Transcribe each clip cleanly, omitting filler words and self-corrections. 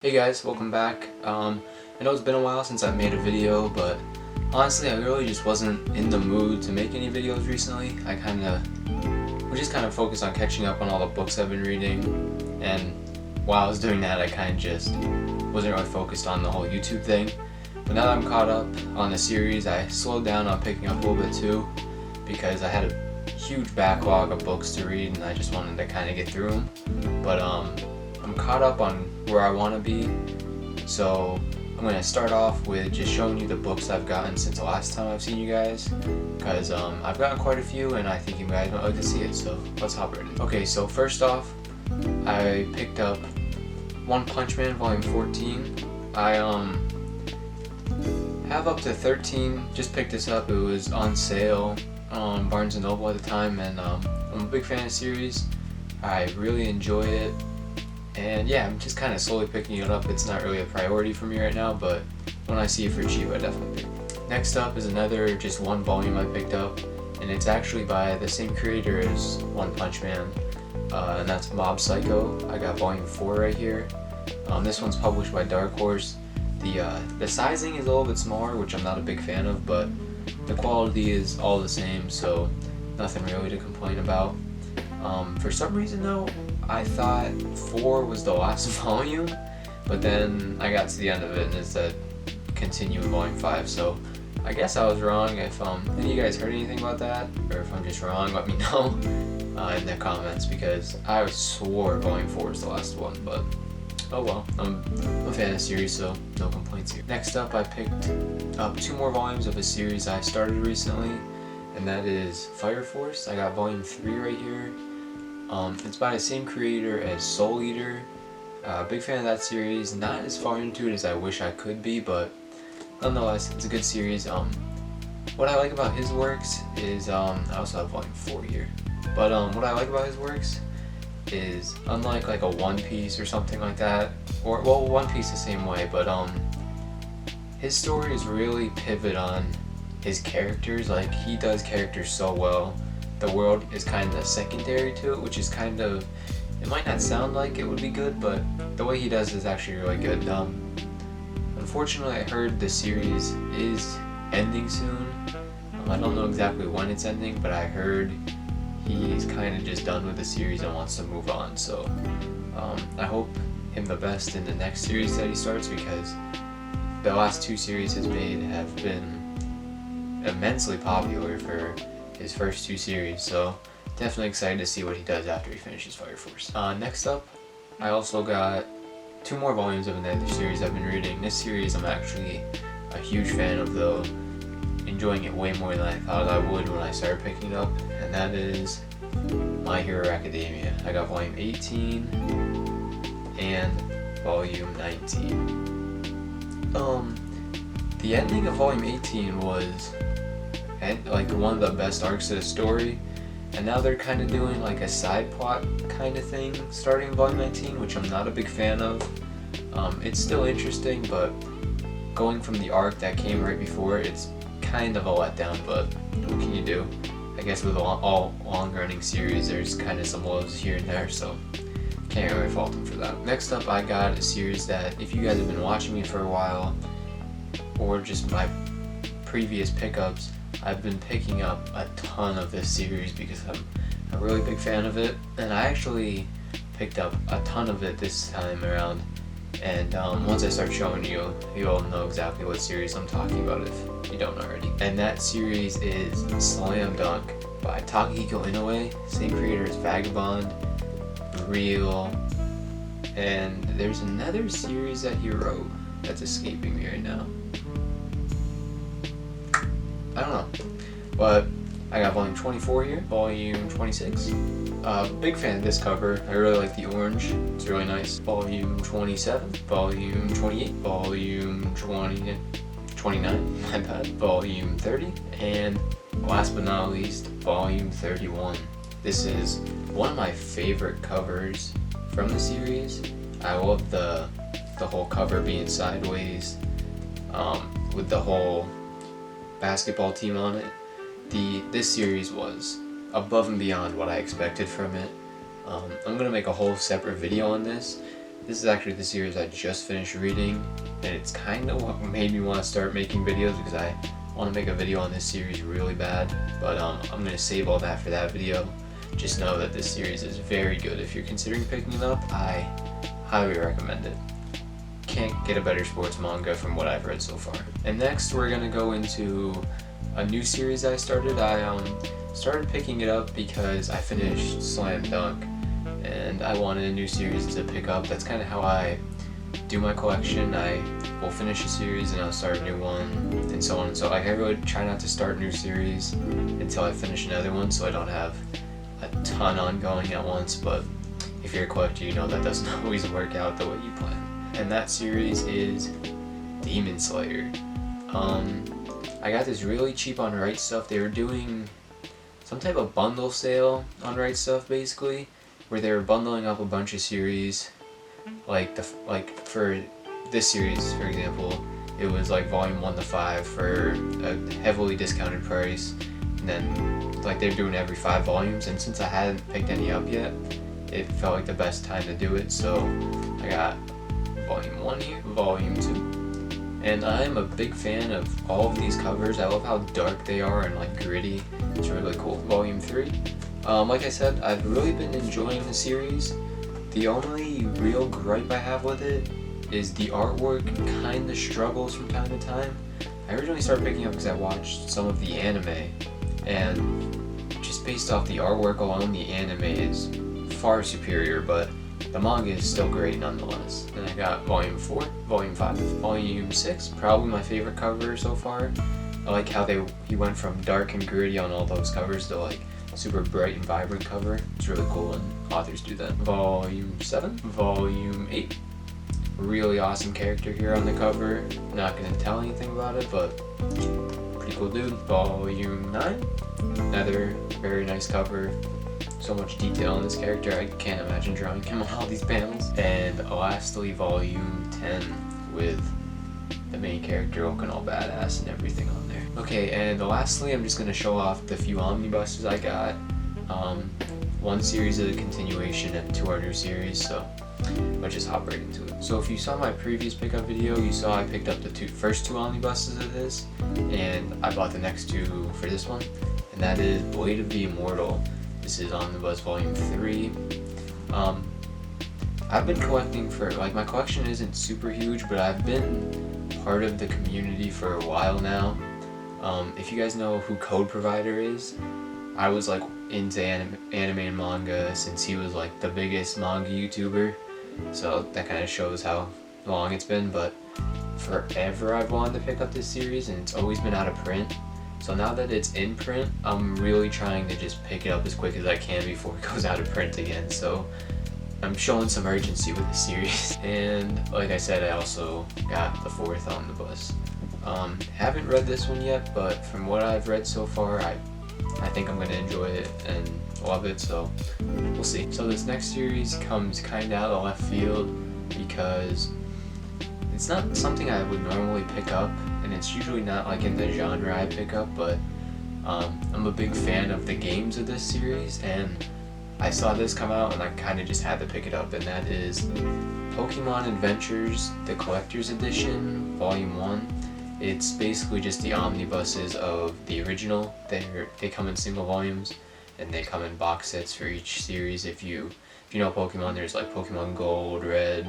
Hey guys, welcome back. I know it's been a while since I've made a video, but honestly I really just wasn't in the mood to make any videos recently. I was just kind of focused on catching up on all the books I've been reading, and while I was doing that I kind of just wasn't really focused on the whole YouTube thing. But now that I'm caught up on the series, I slowed down on picking up a little bit too, because I had a huge backlog of books to read and I just wanted to kind of get through them. But I'm caught up on where I want to be, so I'm going to start off with just showing you the books I've gotten since the last time I've seen you guys, because I've gotten quite a few and I think you guys might like to see it, so let's hop right in. Okay, so first off, I picked up One Punch Man Volume 14. I have up to 13, just picked this up, it was on sale on Barnes & Noble at the time, and I'm a big fan of the series. I really enjoy it. And yeah, I'm just kind of slowly picking it up. It's not really a priority for me right now, but when I see it for cheap, I definitely pick it. Next up is another just one volume I picked up, and it's actually by the same creator as One Punch Man, and that's Mob Psycho. I got volume 4 right here. This one's published by Dark Horse. The sizing is a little bit smaller, which I'm not a big fan of, but the quality is all the same, so nothing really to complain about. For some reason though, I thought 4 was the last volume, but then I got to the end of it and it said continue in volume 5, so I guess I was wrong. If any of you guys heard anything about that, or if I'm just wrong, let me know in the comments, because I swore volume 4 is the last one, but oh well, I'm a fan of the series, so no complaints here. Next up, I picked up 2 more volumes of a series I started recently, and that is Fire Force. I got volume 3 right here. It's by the same creator as Soul Eater. Big fan of that series. Not as far into it as I wish I could be, but nonetheless, it's a good series. What I like about his works is, I also have volume 4 here, but what I like about his works is, unlike like a One Piece or something like that, or well, One Piece the same way, but his stories really pivot on his characters. Like, he does characters so well. The world is kind of secondary to it, which is kind of, it might not sound like it would be good, but the way he does is actually really good. Unfortunately, I heard the series is ending soon. I don't know exactly when it's ending, but I heard he's kind of just done with the series and wants to move on. So I hope him the best in the next series that he starts, because the last 2 series he's made have been immensely popular for his first 2 series, so definitely excited to see what he does after he finishes Fire Force. Next up, I also got 2 more volumes of another series I've been reading. This series I'm actually a huge fan of, though, enjoying it way more than I thought I would when I started picking it up, and that is My Hero Academia. I got volume 18 and volume 19. The ending of volume 18 was like one of the best arcs of the story, and now they're kind of doing like a side plot kind of thing starting volume 19, which I'm not a big fan of. It's still interesting, but going from the arc that came right before, it's kind of a letdown, but what can you do? I guess with all long-running series, there's kind of some lows here and there, so can't really fault them for that. Next up, I got a series that, if you guys have been watching me for a while, or just my previous pickups, I've been picking up a ton of this series because I'm a really big fan of it, and I actually picked up a ton of it this time around, and once I start showing you, you'll know exactly what series I'm talking about if you don't already. And that series is Slam Dunk by Takehiko Inoue, same creator as Vagabond, Real, and there's another series that he wrote that's escaping me right now. I don't know, but I got volume 24 here, volume 26. Big fan of this cover. I really like the orange. It's really nice. Volume 27, volume 28, volume 29, my bad, volume 30, and last but not least, volume 31. This is one of my favorite covers from the series. I love the whole cover being sideways, with the whole basketball team on it. This series was above and beyond what I expected from it. I'm gonna make a whole separate video on this, This is actually the series I just finished reading, and it's kind of what made me want to start making videos, because I want to make a video on this series really bad, but I'm going to save all that for that video. Just know that this series is very good. If you're considering picking it up, I highly recommend it. Can't get a better sports manga from what I've read so far. And next we're going to go into a new series I started. I started picking it up because I finished Slam Dunk, and I wanted a new series to pick up. That's kind of how I do my collection. I will finish a series and I'll start a new one, and so on and so. Like, I really try not to start new series until I finish another one, so I don't have a ton ongoing at once. But if you're a collector, you know that doesn't always work out the way you plan. And that series is Demon Slayer. I got this really cheap on Right Stuff. They were doing some type of bundle sale on Right Stuff, basically, where they were bundling up a bunch of series. Like for this series, for example, it was like volume 1 to 5 for a heavily discounted price, and then like they're doing every 5 volumes. And since I hadn't picked any up yet, it felt like the best time to do it. So I got volume 1 here, volume 2, and I'm a big fan of all of these covers. I love how dark they are and like gritty. It's really cool. Volume 3. Like I said, I've really been enjoying the series. The only real gripe I have with it is the artwork kinda struggles from time to time. I originally started picking up because I watched some of the anime, and just based off the artwork alone, the anime is far superior, but the manga is still great nonetheless. And I got volume 4, volume 5, volume 6, probably my favorite cover so far. I like how he went from dark and gritty on all those covers to like super bright and vibrant cover. It's really cool when authors do that. Volume 7, volume 8. Really awesome character here on the cover. Not gonna tell anything about it, but pretty cool dude. Volume 9. Another very nice cover. So much detail in this character, I can't imagine drawing him on all these panels. And lastly, volume 10 with the main character looking all badass and everything on there. Okay, and lastly, I'm just going to show off the few omnibuses I got. One series is a continuation to our new series, so let's just hop right into it. So if you saw my previous pickup video, you saw I picked up the first two omnibuses of this, and I bought the next two for this one, and that is Blade of the Immortal. This is Omnibus Volume 3. I've been collecting for, like, my collection isn't super huge, but I've been part of the community for a while now. If you guys know who Code Provider is, I was like into anime and manga since he was like the biggest manga YouTuber, so that kind of shows how long it's been. But forever I've wanted to pick up this series, and it's always been out of print. So now that it's in print, I'm really trying to just pick it up as quick as I can before it goes out of print again. So I'm showing some urgency with the series. And like I said, I also got the fourth omnibus. Haven't read this one yet, but from what I've read so far, I think I'm going to enjoy it and love it, so we'll see. So this next series comes kind of out of left field because it's not something I would normally pick up, and it's usually not like in the genre I pick up, but I'm a big fan of the games of this series, and I saw this come out and I kind of just had to pick it up, and that is Pokemon Adventures, the Collector's Edition, Volume 1. It's basically just the omnibuses of the original. They come in single volumes, and they come in box sets for each series. If you know Pokemon, there's like Pokemon Gold, Red,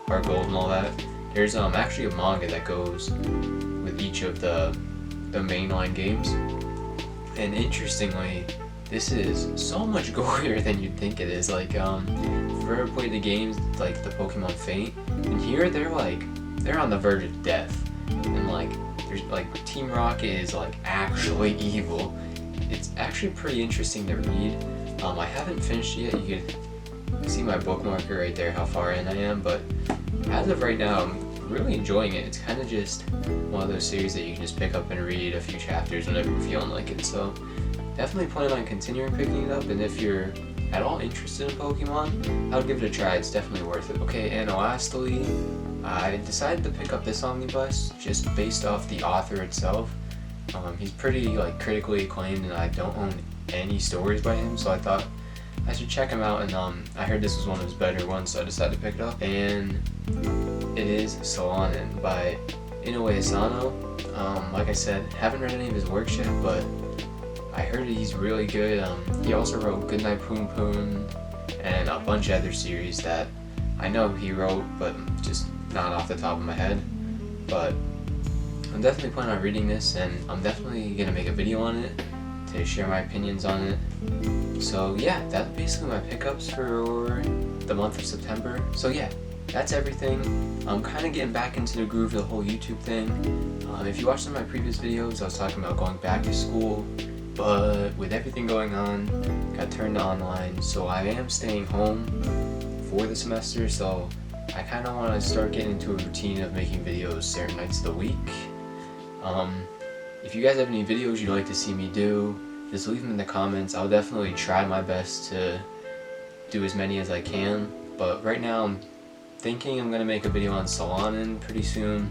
Heart Gold, and all that. There's actually a manga that goes with each of the mainline games. And interestingly, this is so much gorier than you'd think it is. Like, if you've ever played the games like the Pokemon Faint, and here they're on the verge of death. And like, there's like Team Rocket is like actually evil. It's actually pretty interesting to read. I haven't finished it yet. You can see my bookmarker right there, how far in I am. But as of right now, I'm really enjoying it. It's kind of just one of those series that you can just pick up and read a few chapters whenever you're feeling like it. So definitely plan on continuing picking it up. And if you're at all interested in Pokemon, I would give it a try. It's definitely worth it. Okay, and lastly, I decided to pick up this omnibus just based off the author itself. He's pretty like critically acclaimed, and I don't own any stories by him, so I thought I should check him out, and I heard this was one of his better ones, so I decided to pick it up. And it is Salon by Inoue Asano. Like I said, haven't read any of his works yet, but I heard he's really good. He also wrote Goodnight Poon Poon and a bunch of other series that I know he wrote, but just not off the top of my head. But I'm definitely planning on reading this, and I'm definitely gonna make a video on it to share my opinions on it. So yeah, that's basically my pickups for the month of September. So yeah, that's everything. I'm kind of getting back into the groove of the whole YouTube thing. If you watched some of my previous videos, I was talking about going back to school, but with everything going on, got turned online, so I am staying home for the semester. So I kind of want to start getting into a routine of making videos certain nights of the week. If you guys have any videos you'd like to see me do, just leave them in the comments. I'll definitely try my best to do as many as I can, but right now I'm thinking I'm going to make a video on Salon pretty soon.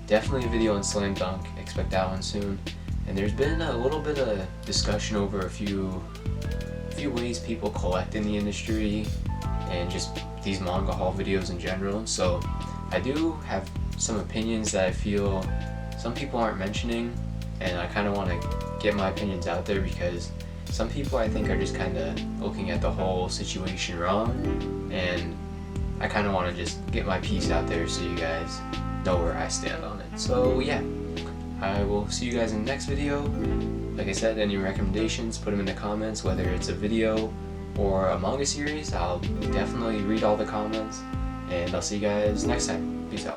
Definitely a video on Slam Dunk, expect that one soon. And there's been a little bit of discussion over a few ways people collect in the industry and just these Manga Haul videos in general. So I do have some opinions that I feel some people aren't mentioning, and I kind of want to get my opinions out there because some people I think are just kind of looking at the whole situation wrong, and I kind of want to just get my piece out there so you guys know where I stand on it. So yeah, I will see you guys in the next video. Like I said, any recommendations, put them in the comments, whether it's a video or a manga series. I'll definitely read all the comments, and I'll see you guys next time. Peace out.